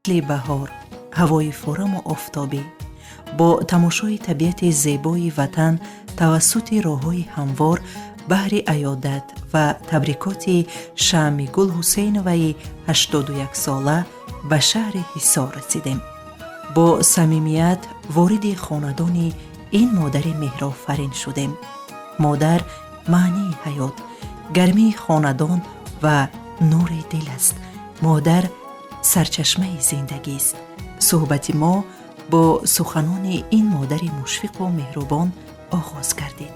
فصل بهار، هوای فورم و آفتابی، با تماشای طبیعت زیبای وطن توسط راههای هموار بهر عیادت و تبریکات شمع گل حسینوی 81 ساله به شهر حصار رسیدیم. با صمیمیت وارد خاندان این مادر مهرآفرین شدیم. مادر معنی حیات، گرمی خاندان و نور دل است. مادر سرچشمه زندگی است. صحبت ما با سخنان این مادر مشفق و مهربان آغاز گردید.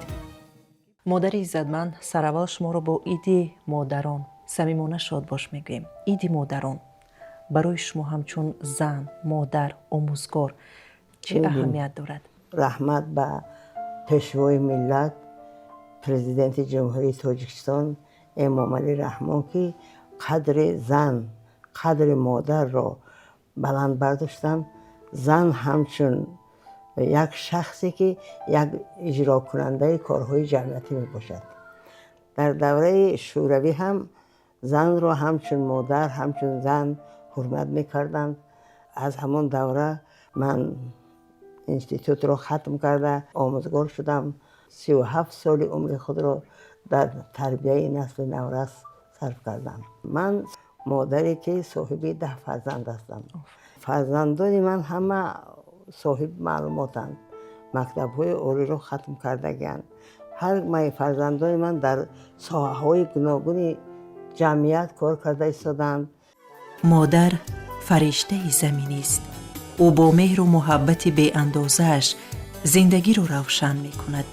مادر عزتمند، سر اول شما رو با عید مادران صمیمانه شاد باش میگویم. عید مادران برای شما همچون زن، مادر، آموزگار چه اهمیت دارد؟ رحمت به پیشوای ملت پرزیدنت جمهوری تاجیکستان امام علی رحمان که قدر زن، قدر مادر را بلند برداشتن. زن همچون یک شخصی که یک اجرا کننده کارهای جمعیتی می باشد. در دوره شوروی هم زن را همچون مادر، همچون زن حرمت می کردند. از همون دوره من انستیتوت را ختم کرده آموزگار شدم. 37 سال عمر خود را در تربیه نسل نورس صرف کردم. من مادری که صاحب 10 فرزند هستم. فرزندان من همه صاحب معلوماتند. مکتب‌های عالی را ختم کردگی‌اند. هر فرزندان من در ساحه‌های گوناگون جمعیت کار کرده ایستادند. مادر فرشته زمینی است. او با مهر و محبت بی اندازه‌اش زندگی رو روشن می کند.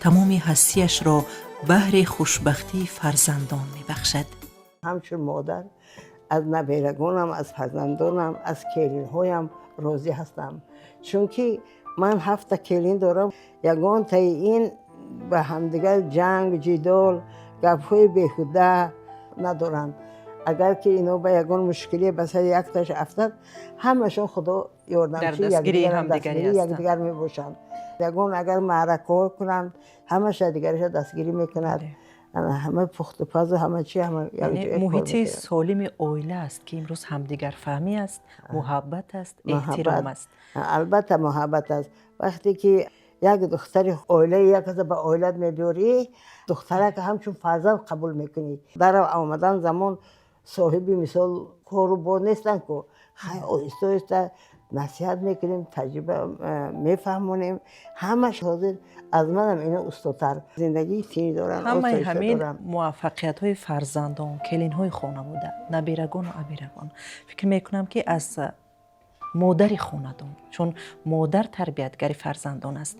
تمام هستیش را بهر خوشبختی فرزندان می بخشد. همچون مادر از نبیرگانم، از فرزندانم، از کلین‌هایم راضی هستم. چون که من 7 کلین دارم. یگان تا این به همدیگر جنگ، جدال، گپ‌های بیهوده ندارند. اگر که اینا به یگان مشکلی به سر یک تاش افتاد، همشون خدا یاردمچی یکدیگر می باشند. یگان اگر معرکه کنند، همش دیگرش دستگیری میکند. همه پخت و پز و همه چی یعنی محیط سالم عائله است که امروز همدیگر فهمی است، محبت است، احترام است. البته محبت است. وقتی که یک دختر عائله یک کس به عائلت میبری، دختره که همچون فرزند قبول میکنی. در آمدن زمان صاحبی مثال کارو بار نیستن که آهسته آهسته نصیحت میکنیم، تجربه میفهمونیم. همش حاضر از منم اینا استادتر زندگی تینی دارن. همین موفقیت های فرزندان، کلین های خانواده، نبیرگان و ابیرگان، فکر میکنم که از مادر خاندان، چون مادر تربیتگر فرزندان است،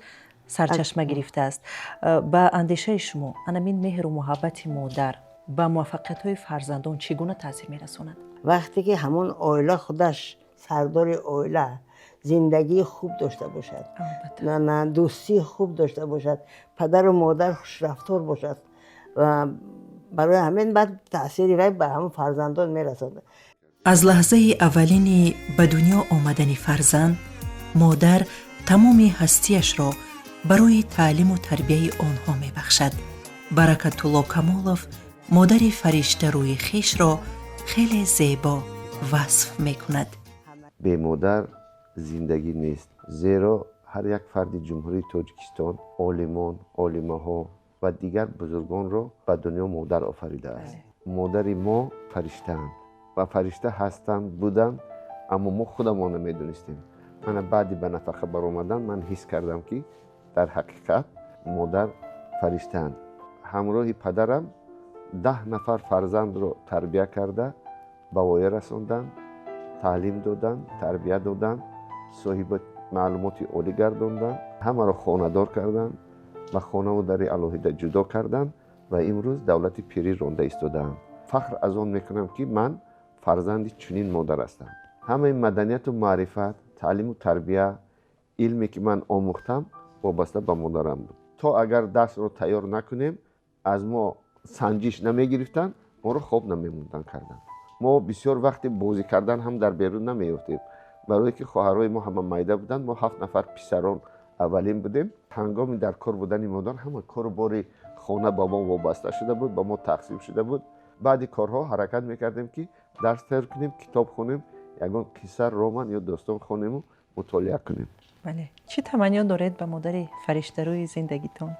سرچشمه گرفته است. با اندیشه شما همین مهر و محبت مادر به موفقیت های فرزندان چگونه تاثیر میرساند؟ وقتی که همون عائله خودش سردار عائله زندگی خوب داشته باشد، نه دوستی خوب داشته باشد، پدر و مادر خوش رفتار باشد و برای همین بعد تأثیری وی به همون فرزندان میرسد. از لحظه اولین به دنیا آمدن فرزند، مادر تمام هستیش را برای تعلیم و تربیه آنها میبخشد. برکت الله کمالوف مادر فرشته روی خیش را خیلی زیبا وصف میکند. به مادر زندگی نیست، زیرا هر یک فرد جمهوری تاجیکستان عالمان، عالمه ها و دیگر بزرگان را به دنیا مادر آفریده است. مادر ما فرشته‌اند و فرشته هستند بودند، اما ما خودمان نمیدونستیم. من بعدی به نفقه برآمدن من حس کردم که در حقیقت مادر فرشته‌اند. همراه پدرم 10 نفر فرزند را تربیت کرده به وای رساندند، تعلیم دادند، تربیت دادند، صاحب معلومات عالی گرداندند، همه را خانه‌دار کردند و خانه و در علاهده جدا کردند و امروز دولت پیری رانده ایستادند. فخر از آن میکنم که من فرزند چنین مادر هستم. همه مدنیت و معرفت، تعلیم و تربیت، علمی که من آموختم وابسته به مادرم بود. تا اگر دست رو تیار نکنیم، از ما سنجش نمیگرفتن، ما رو خوب نمیموندن کردن. ما بسیار وقتی بازی کردن هم در بیرون نمیافتیم، برای که خواهرای ما همه مایده بودن. ما 7 نفر پسران اولین بودیم. هنگامی در کار بودن مادر همه کار باری خانه با ما وابسته شده بود، با ما تقسیم شده بود. بعد کارها حرکت میکردیم که درس تر کنیم، کتاب خونیم. ягон қисса роман ё достон хонему мутолиа кунем. بله. چی تمنیات دارید به مادر فرشته زندگیتون؟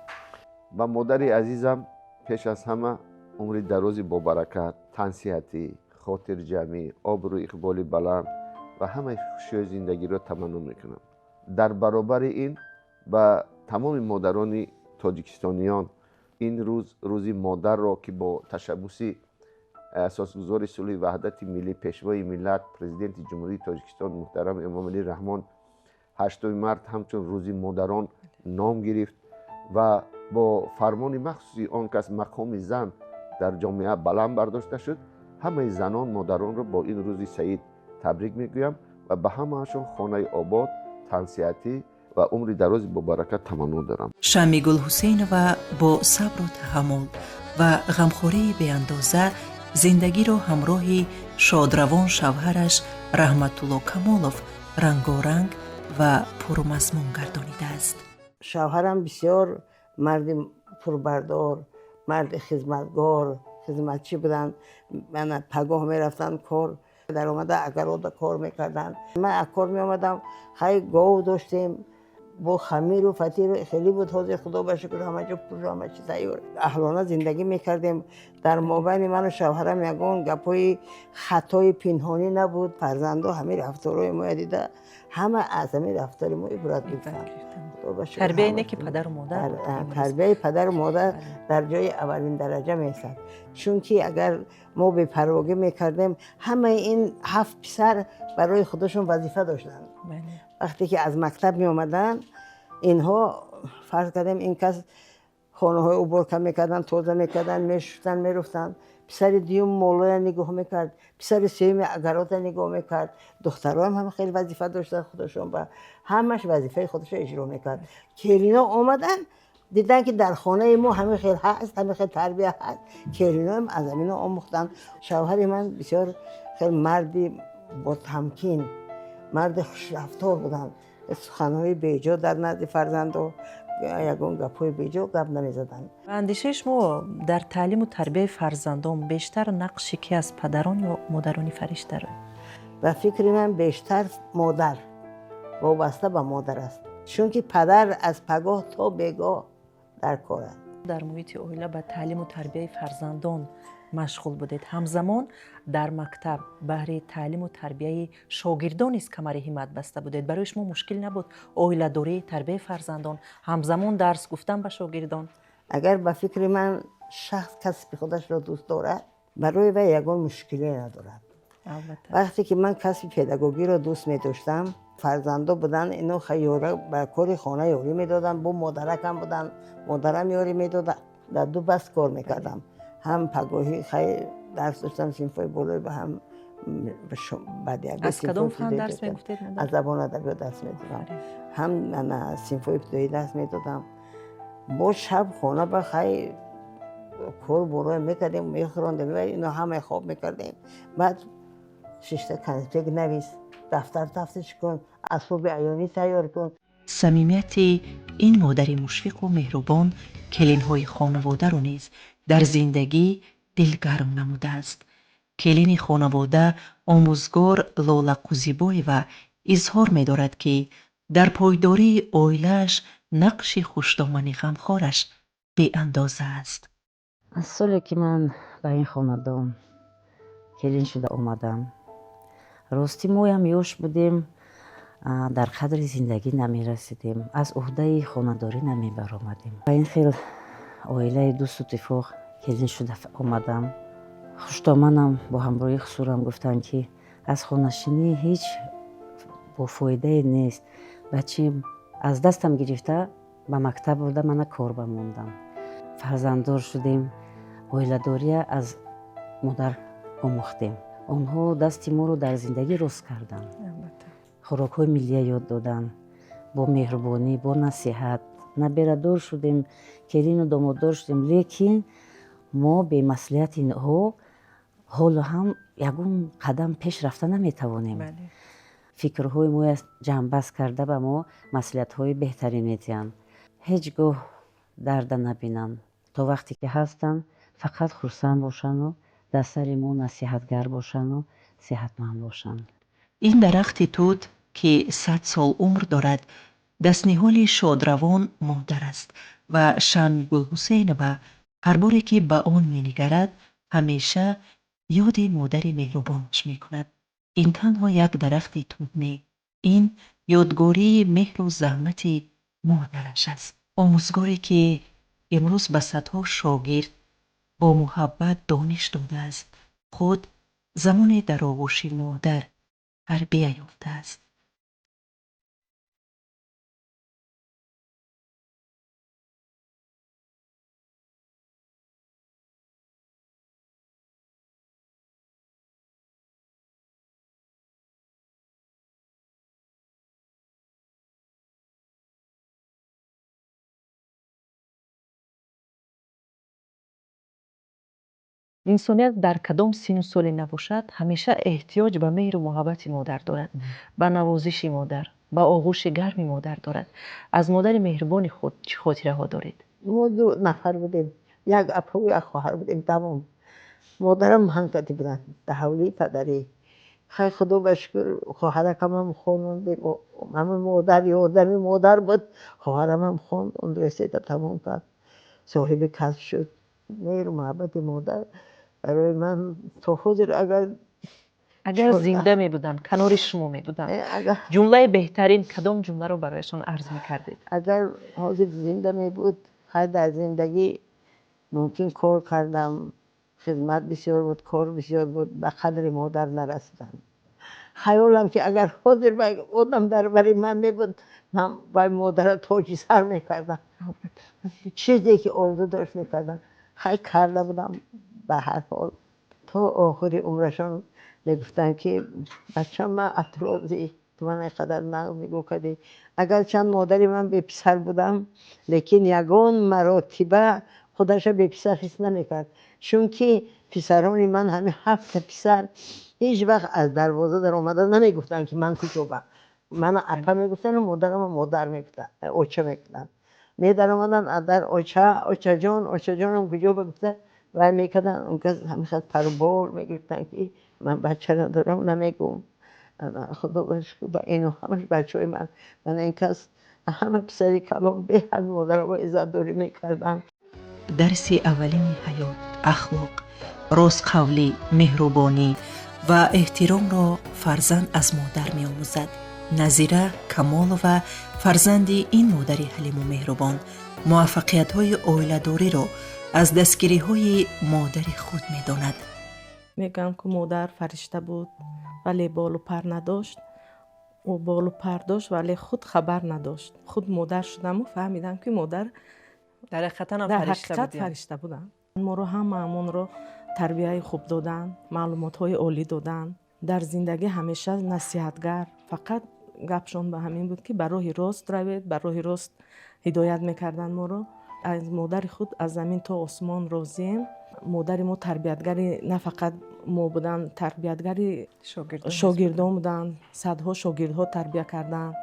ба модари азизам пеш аз ҳама умри дарози бобаракат, тансиҳатӣ, хотирҷамӣ, обрӯ иқболи баланд ва ҳамаи хушиҳои зиндагиро таманно мекунам. дар баробари ин ба тамоми модарони тоҷикистониён ин рӯз рӯзи модарро ки бо ташаббуси асосгузори сулҳи ваҳдати миллӣ пешвои миллат президенти ҷумҳурии тоҷикистон муҳтарам эмомалӣ раҳмон 8 март ҳамчун рӯзи модарон ном гирифт ва бо фармони махсуси он кас мақоми зан дар ҷомеа баланд бардошта шуд. ҳамаи занон модаронро бо ин рӯзи саид табрик мегӯям ва ба ҳамаашон хонаи обод, тансиҳатӣ ва умри дарози бобаракат таманно дорам. شمی گل حسینова با صبر و تحمل و غمخوری بیاندازه زندگی را همراهی شادروان شوهرش رحمت الله کمالوف رنگارنگ و پرمضمون گردانیده است. شوهرم بسیار مرد پربردار، مرد خدمتگار، خدمتچی بودن. من پگاه میرفتن کار، در آمده اگرات کار میکردن. من از کار میامدم، خیلی گاو داشتیم با خمیر و فطیر خیلی بود. حاضر خدا به شکر همه جا پر همه چی تیار. اهلانه زندگی میکردیم. در مابین من و شوهرم یگان گپای خطای پنهانی نبود. فرزندا همه رفتارای ما دیده، همه از همه رفتار ما عبرت گرفتن. تربیه اینه که پدر و مادر تربیه پدر و مادر در جای اولین درجه میستد. چون که اگر ما به پرواگی میکردیم همه این 7 پسر برای خودشون وظیفه داشتن. وقتی که از مکتب می آمدن اینها فرض کردیم این کس خانه های عبور کم میکردن، توزه میکردن، میشستن میرفتن. پسر دیوم مولا نگاه میکرد، پسر سوم اگرات نگاه میکرد. دخترها هم خیلی وظیفه داشتن خودشون و همش وظیفه خودش اجرا میکرد. کلینا آمدن دیدن که در خانه ما همه خیلی هست، همه خیلی تربیه هست. کلینا هم از همین آموختن. شوهر من بسیار خیلی مردی با تمکین، مرد خوشرفتار بودن. سخنهای بیجا در نزد فرزندو یگان گپای بیجا گپ نمیزدن. اندیشه شما در تعلیم و تربیت فرزندان بیشتر نقشی که از پدران یا مادران فرشته رو؟ و فکر من بیشتر مادر وابسته به مادر است. چون که پدر از پگاه تا بگاه در کار است. در محیط عائله به تعلیم و تربیت فرزندان مشغول بودید. همزمان در مکتب بهره تعلیم و تربیت شاگردان است کمر همت بسته بودید. برای شما مشکل نبود عائله داری تربیت فرزندان همزمان درس گفتن به شاگردان؟ اگر به فکر من شخص کسب خودش را دوست دارد برای وی یگان مشکلی ندارد. وقتی که من کسب پداگوگی را دوست می داشتم فرزندا بودن اینو خیاره به کار خانه یاری میدادن. با مادرکم بودن، مادرم یاری میدادن. در دو بس کار میکردم. هم پگاهی خیلی درس داشتم صنفای بالای و هم از کدام فن درس میگفتید؟ از زبان ادبیات درس میدادم. هم من صنفای ابتدایی درس میدادم. با شب خانه به خیلی کار بالای میکردیم، میخوراندیم و اینا همه خواب میکردیم. بعد ششته کنسپیک نویس، دفتر تفتیش کن، اسباب عیانی تیار کن. صمیمیت این مادر مشفق و مهربان کلین‌های خانواده رو نیز در زندگی دلگرم نموده است. کلین خانواده آموزگار لاله قوزیبای و اظهار می دارد که در پایداری عائله‌اش نقش خوشدامنی غمخوارش بی اندازه است. از سالی که من به این خاندان کلین شده آمدم راستی ما هم یوش بودیم، در قدر زندگی نمی رسیدیم، از عهده خانداری نمی برآمدیم. با این خیلی عائله دوست و اتفاق کلین شده آمدم. خوشدامنم با همراهی خسورم گفتن که از خانه‌نشینی هیچ با فایده نیست. بچیم از دستم گرفته به مکتب برده من کار بموندم. فرزنددار شدیم، عائله داری از مادر آموختیم. آنها دست ما رو در زندگی راست کردن. خوراک‌های ملی یاد دادن. با مهربانی، با نصیحت نبردار شدیم، کلین و داماددار شدیم. لیکن ما به مصلحت اینها حالا هم یگون قدم پیش رفته نمیتوانیم. فکرهای ما جنبست کرده به ما مصلحت‌های بهتری میتین. هیچگاه درد نبینن. تا وقتی که هستن فقط خرسند باشن و در سر ما نصیحتگر باشن و صحتمند باشن. این درخت توت که 100 سال عمر دارد دستنهال شادروان مادر است و شن گلحسین به هر باری که به آن می نگرد همیشه یاد مادر مهربانش می کند. این تنها یک درخت توت نه، این یادگاری مهر و زحمت مادرش است. آموزگاری که امروز به صدها شاگرد با محبت دانش داده است، خود زمان در آغوش مادر تربیه یافته است. انسانیت در کدام سن و سالی نباشد همیشه احتیاج به مهر و محبت مادر دارد، به نوازش مادر، به آغوش گرم مادر دارد. از مادر مهربان خود چه خاطره ها دارید؟ ما 2 نفر بودیم، یک اپا و یک خواهر بودیم. تمام مادرم هنگاتی بودن دهولی پدری. خیلی خدا بشکر خواهرکم هم خوند، همه مادر یادم مادر بود. خواهرم هم خوند، اون رسید تمام کرد، صاحب کسب شد. مهر و محبت مادر برای من تا حاضر اگر زنده می بودن، کنار شما می بودن، اگر جمله بهترین کدام جمله رو برایشان عرض می کردید؟ اگر حاضر زنده می بود، خیلی در زندگی ممکن کار کردم، خدمت بسیار بود، کار بسیار بود، به قدر مادر نرسیدم. خیالم که اگر حاضر بودم در برای من می بود، من با مادر تاج سر می کردم. چیزی که آرزو داشت می کردم. خیلی کرده بودم. به هر حال تا آخر عمرشان می گفتن که بچه من اطرازی تو من اینقدر نقل می کردی. اگر چند مادری من به پسر بودم، لیکن یگان مراتبه خودش به پسر حس نمی کرد. چون که پسران من همه 7 پسر هیچ وقت از دروازه در آمدن نمی گفتن که من کجا با. من اپا می گفتن و مادرم مادر می گفتن، اوچه می گفتن. می در آمدن در اوچه جان هم کجا بگفته و می کردن. اون کس همیشه پربار می گفتن که من بچه ندارم نمیگم. خدا بشکر با اینو همش بچه های من این کس همه پسری کلام به هر مادر و عزت داری می کردن. درس اولین حیات، اخلاق، راستقولی، مهربانی و احترام را فرزند از مادر می آموزد. نظیره، کمال و فرزندی این مادر حلیم و مهربان موفقیت های آیله‌داری را از دستگیری های مادر خود می داند. میگم که مادر فرشته بود ولی بال و پر نداشت. او بال و پر داشت ولی خود خبر نداشت. خود مادر شدم و فهمیدم که مادر در حقیقت فرشته بودن. ما رو همون رو تربیت خوب دادن، معلومات های عالی دادن. در زندگی همیشه نصیحتگر. فقط گپشون به همین بود که بر راه راست روید، بر راه راست هدایت میکردن ما رو. از مادر خود از زمین تا آسمان راضیم. مادر ما تربیتگری نه فقط ما بودن، تربیتگری شاگردان بودن. صدها شاگردها تربیت کردن.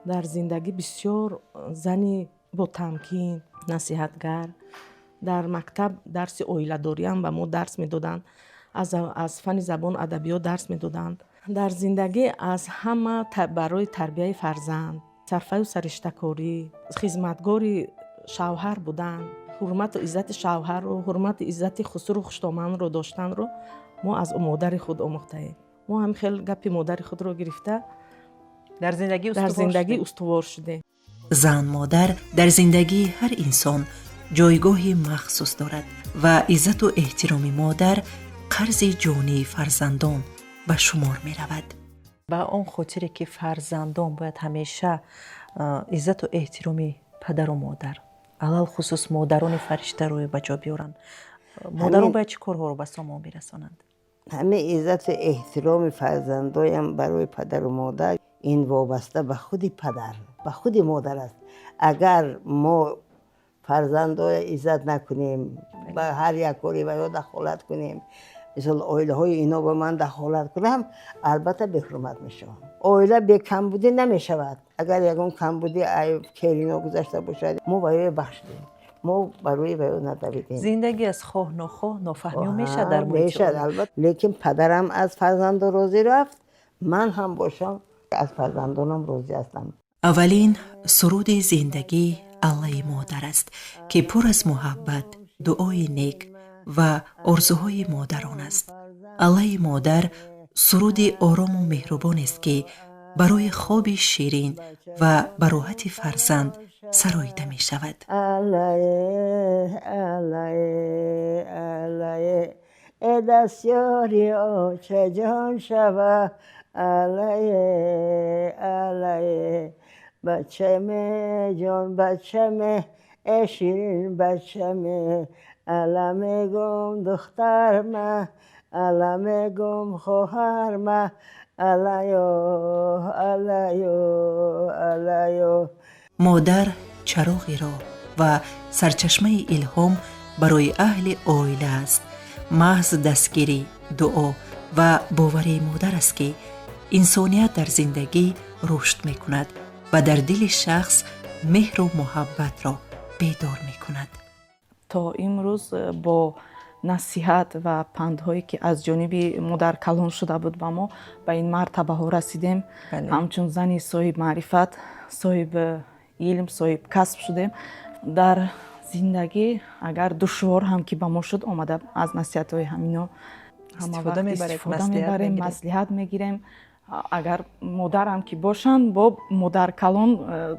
در زندگی بسیار زنی با تمکین، نصیحتگر. در مکتب درس آیله‌داری هم به ما درس میدادن، از فن زبان ادبیات درس میدادن. در زندگی از همه برای تربیت فرزند صرفه و سرشته‌کاری، خدمتگاری شوهر بودن، حرمت و عزت شوهر و حرمت و عزت خسر و خوشتامن رو داشتن رو ما از مادر خود آموخته ایم. ما هم خیلی گپ مادر خود رو گرفته در زندگی استوار شده. زن مادر در زندگی هر انسان جایگاهی مخصوص دارد و عزت و احترام مادر قرض جانی فرزندان به شمار می رود. با اون خاطره که فرزندان باید همیشه عزت و احترام پدر و مادر، علل خصوص مادران فرشته رو به جا بیارن. مادران باید چه کارها رو به سامان برسانند؟ همه عزت و احترام فرزندایم برای پدر و مادر این وابسته به خود پدر، به خود مادر است. اگر ما فرزندای عزت نکنیم، به هر یک کاری و یا دخالت کنیم، مثل آیله های اینا به من دخالت کنم، البته به حرمت میشم. آیله به کمبودی نمیشود. اگر یکون کمبودی کلینا گذاشته باشد، ما باید بخشیم، ما برای ندویدیم. زندگی از خواه نخواه نافهمی میشه در محیط البته. لیکن پدرم از فرزند راضی رفت من هم باشم از فرزندانم راضی هستم. اولین سرود زندگی الله مادر است که پر از محبت، دعای نیک و آرزوهای مادران است. الله مادر سرود آرام و مهربان است که برای خواب شیرین و براحت فرزند سراییده می شود. الله الله الله ای دستیاری چه جان شود الله الله بچه می جان بچه می ای شیرین بچه می علم گم دختر ما علم گم خواهر ما علیو علیو. مادر چراغی را و سرچشمه الهام برای اهل عائله است. محض دستگیری، دعا و باوری مادر است که انسانیت در زندگی رشد می کند و در دل شخص مهر و محبت را بیدار می کند. تا امروز با نصیحت و پندهایی که از جانب مادر کلان شده بود با ما به این مرتبه ها رسیدیم. همچون زنی صاحب معرفت، صاحب علم، صاحب کسب شدیم. در زندگی اگر دشوار هم که به ما شد آمده از نصیحت های همینا استفاده میبریم، مصلحت میگیریم. اگر مادرم که باشن با مادر کلان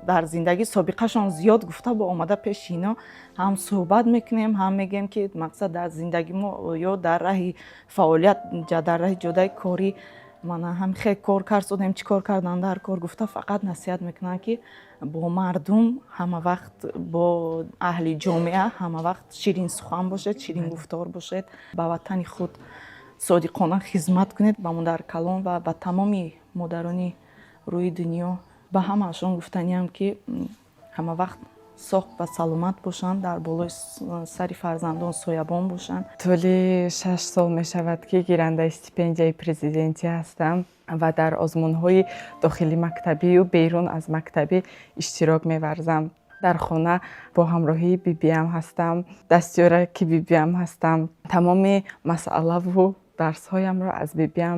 در زندگی سابقهشان زیاد گفته با آمده پیش اینا هم صحبت میکنیم، هم میگیم که مقصد در زندگی ما یا در راه فعالیت در راه جدای کاری من هم خیلی کار کردم، چی کار کردن در کار گفته فقط نصیحت میکنن که با مردم همه وقت با اهل جامعه همه وقت شیرین سخن باشد، شیرین گفتار باشد، به وطن خود صادقانه خدمت کنید. به مادر کلان و به تمامی مادرانی روی دنیا به همه‌شان گفتنیم که همه وقت ساخت و سلامت باشند، در بالای سر فرزندان سایبان باشند. طول 6 سال می شود که گیرنده استیپندیای پرزیدنتی هستم و در آزمون‌های داخلی مکتبی و بیرون از مکتبی اشتراک می‌ورزم. در خانه با همراهی بیبیم هستم، دستیار که بیبیم هستم. تمام مسئله و درس‌هایم را از بیبیم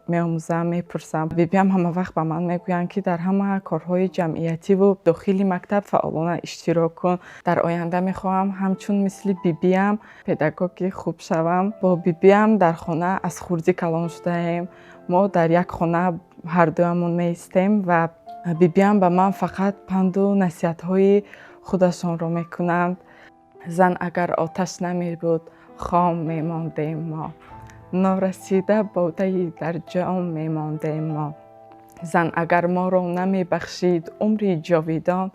می‌آموزم، می‌پرسم. بیبیم همه وقت به من میگویند که در همه کارهای جمعیتی و داخلی مکتب فعالانه اشتراک کن. در آینده می‌خواهم همچون مثل بیبیم پداگوگ خوب شوم. با بیبیم در خانه از خردی کلان شده‌ایم. ما در یک خانه هر دومون می‌ایستیم و بیبیم به من فقط پند و نصیحت‌های خودشان را می‌کنند. زن اگر آتش نمی‌بود خام می‌ماندیم ما. نارسیده بوده‌ای در جام می‌ماندیم ما. زن اگر ما را نمی‌بخشید عمری جاویدان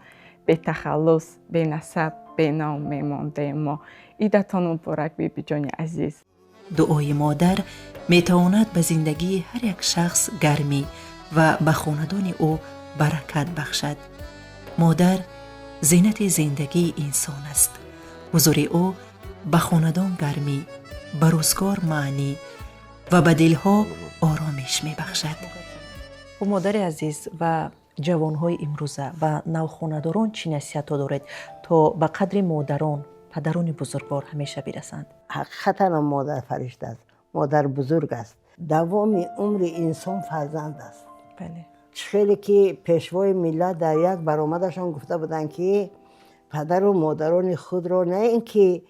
به تخلص، به نسب، به نام می‌ماندیم ما. عیدتان مبارک بیبی جان عزیز. دعای مادر میتواند به زندگی هر یک شخص گرمی و به خاندان او برکت بخشد. مادر زینت زندگی انسان است. حضور او به خاندان گرمی، به روزگار معنی و به دلها آرامش می بخشد. و مادر عزیز و جوانهای امروزه و نوخانه‌داران چی نصیحت دارید تا به قدر مادران، پدران بزرگوار همیشه برسند؟ حقیقتا مادر فرشته است، مادر بزرگ است. دوام عمر انسان فرزند است. بله. خیلی که پیشوای ملت در یک برآمدشان گفته بودند که پدر و مادران خود را نه اینکه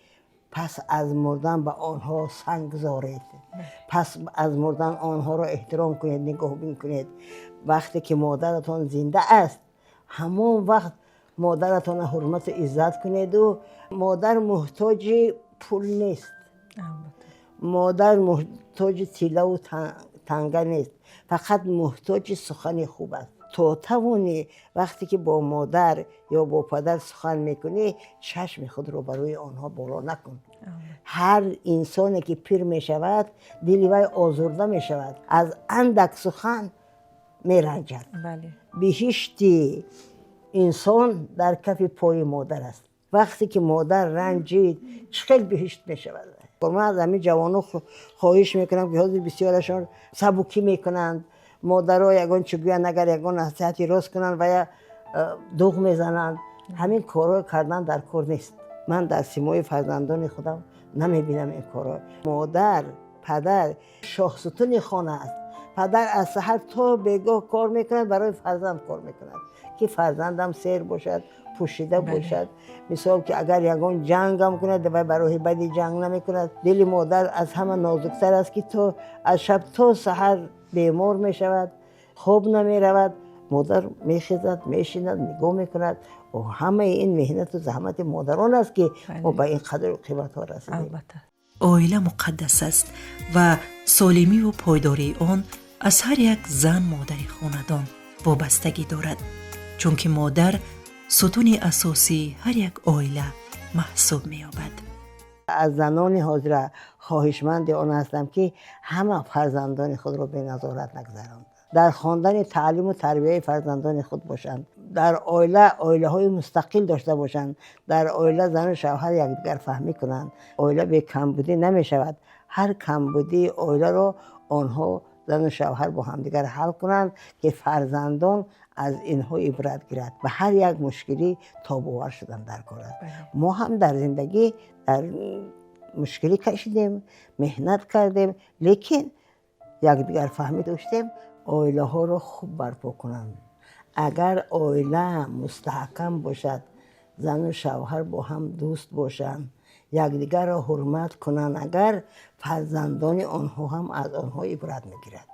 پس از مردن به آنها سنگ زارید، پس از مردن آنها را احترام کنید، نگاهبین کنید. وقتی که مادرتان زنده است همون وقت مادرتان حرمت و عزت کنید. و مادر محتاج پول نیست، مادر محتاج تیله و تنگه نیست، فقط محتاج سخن خوب است. تو توانی وقتی که با مادر یا با پدر سخن میکنی چشم خود رو برای آنها بالا نکن. هر انسانی که پیر میشود دل وی آزرده میشود، از اندک سخن میرنجد. بله. بهشت انسان در کف پای مادر است. وقتی که مادر رنجید چقدر بهشت میشود. من از همین جوانو خواهش میکنم که حاضر بسیارشان سبکی میکنند. مادرها یگان چگویند اگر یگان نصیحتی راست کنند و یا دوغ میزنند، همین کارها کردن در کار نیست. من در سیمای فرزندان خودم نمیبینم این کارها. مادر، پدر شاهستون خانه است. پدر از سحر تا بگاه کار میکند، برای فرزند کار میکند که فرزندم سیر باشد، پوشیده باشد. مثال که اگر یگان جنگ هم کند و برای بدی جنگ نمیکند. دل مادر از همه نازکتر است که تو از شب تا سحر بیمار میشود، خواب نمیرود. مادر میخیزد، میشیند، نگاه میکند و همه این مهنت و زحمت مادران است که ما به این قدر و قیمت ها رسیدیم. البته عائله مقدس است و سالمی و پایداری آن از هر یک زن مادر خاندان وابستگی دارد، چون که مادر ستون اساسی هر یک عائله محسوب می‌یابد. از زنان حاضر خواهشمند آن هستم که همه فرزندان خود را به نظارت نگذارند. در خواندن تعلیم و تربیت فرزندان خود باشند. در عائله های مستقل داشته باشند. در عائله زن و شوهر یکدیگر فهمی کنند. عائله به کمبودی نمی شود. هر کمبودی عائله را آنها زن و شوهر با همدیگر حل کنند که فرزندان از اینها عبرت گیرد و هر یک مشکلی تاب‌آور شدن در کار است. ما هم در زندگی در مشکلی کشیدیم، مهنت کردیم، لیکن یکدیگر فهمی داشتیم عائله ها را خوب برپا کنند. اگر عائله مستحکم باشد، زن و شوهر با هم دوست باشند، یکدیگر را حرمت کنند، اگر فرزندان آنها هم از آنها عبرت میگیرد.